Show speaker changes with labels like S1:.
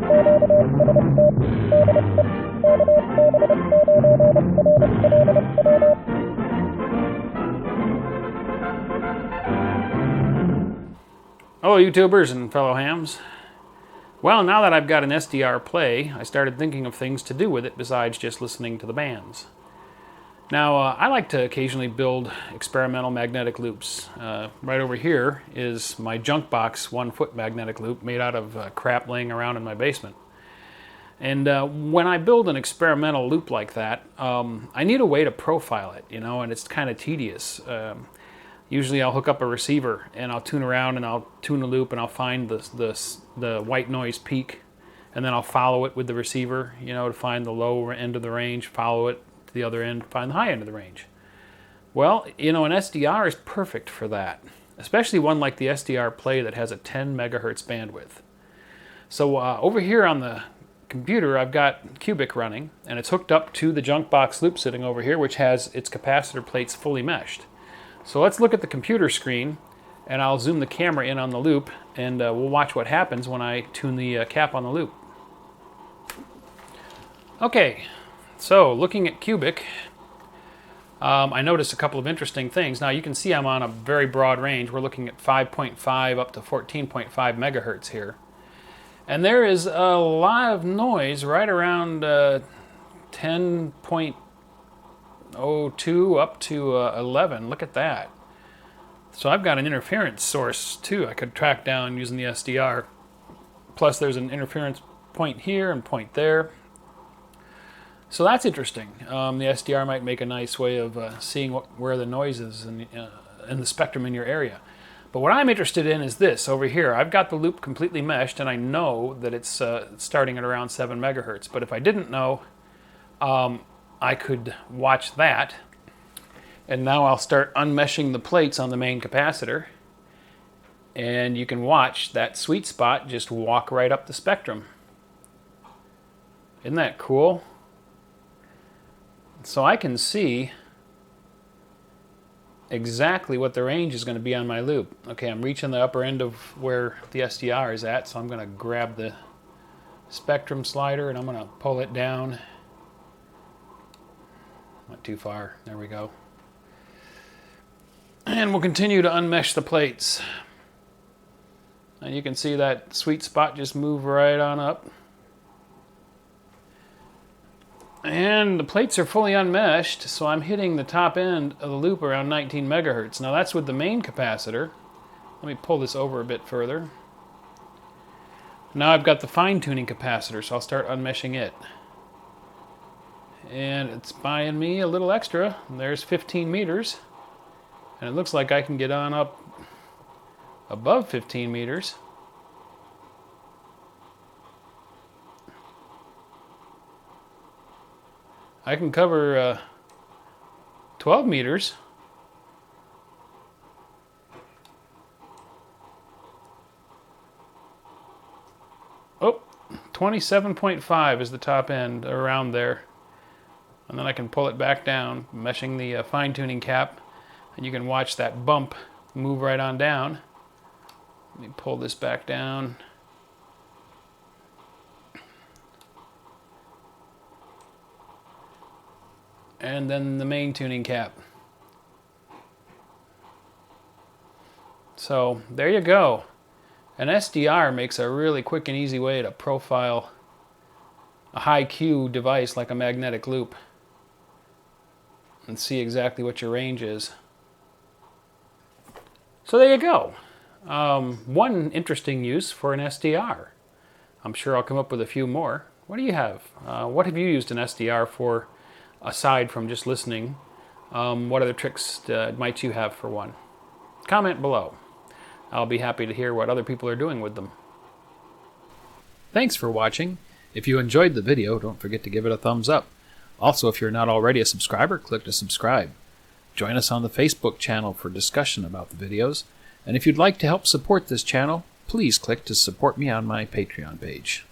S1: Hello YouTubers and fellow hams. Well, now that I've got an SDR play, I started thinking of things to do with it besides just listening to the bands. Now, I like to occasionally build experimental magnetic loops. Right over here is my junk box 1-foot magnetic loop made out of crap laying around in my basement. And when I build an experimental loop like that, I need a way to profile it, and it's kind of tedious. Usually I'll hook up a receiver and I'll tune around and I'll tune the loop and I'll find the white noise peak, and then I'll follow it with the receiver, to find the low end of the range, follow it to the other end, find the high end of the range. Well, an SDR is perfect for that, especially one like the SDR Play that has a 10 megahertz bandwidth. So over here on the computer I've got Cubic running, and it's hooked up to the junk box loop sitting over here, which has its capacitor plates fully meshed. So let's look at the computer screen, and I'll zoom the camera in on the loop, and we'll watch what happens when I tune the cap on the loop. Okay, so looking at Cubic, I noticed a couple of interesting things. Now you can see I'm on a very broad range. We're looking at 5.5 up to 14.5 megahertz here. And there is a lot of noise right around 10.02 up to 11. Look at that. So I've got an interference source too I could track down using the SDR. Plus there's an interference point here and point there. So that's interesting. The SDR might make a nice way of seeing where the noise is in the spectrum in your area. But what I'm interested in is this over here. I've got the loop completely meshed, and I know that it's starting at around 7 megahertz. But if I didn't know, I could watch that, and now I'll start unmeshing the plates on the main capacitor, and you can watch that sweet spot just walk right up the spectrum. Isn't that cool? So I can see exactly what the range is going to be on my loop. Okay, I'm reaching the upper end of where the SDR is at, so I'm going to grab the spectrum slider and I'm going to pull it down. Not too far. There we go. And we'll continue to unmesh the plates. And you can see that sweet spot just move right on up. And the plates are fully unmeshed, so I'm hitting the top end of the loop around 19 megahertz. Now that's with the main capacitor. Let me pull this over a bit further. Now I've got the fine-tuning capacitor, so I'll start unmeshing it. And it's buying me a little extra. There's 15 meters. And it looks like I can get on up above 15 meters. I can cover 12 meters. Oh, 27.5 is the top end, around there. And then I can pull it back down, meshing the fine-tuning cap, and you can watch that bump move right on down. Let me pull this back down. And then the main tuning cap. So there you go. An SDR makes a really quick and easy way to profile a high Q device like a magnetic loop and see exactly what your range is. So there you go. One interesting use for an SDR. I'm sure I'll come up with a few more. What do you have? What have you used an SDR for aside from just listening? What other tricks might you have for one? Comment below. I'll be happy to hear what other people are doing with them. Thanks for watching. If you enjoyed the video, don't forget to give it a thumbs up. Also, if you're not already a subscriber, click to subscribe. Join us on the Facebook channel for discussion about the videos. And if you'd like to help support this channel, please click to support me on my Patreon page.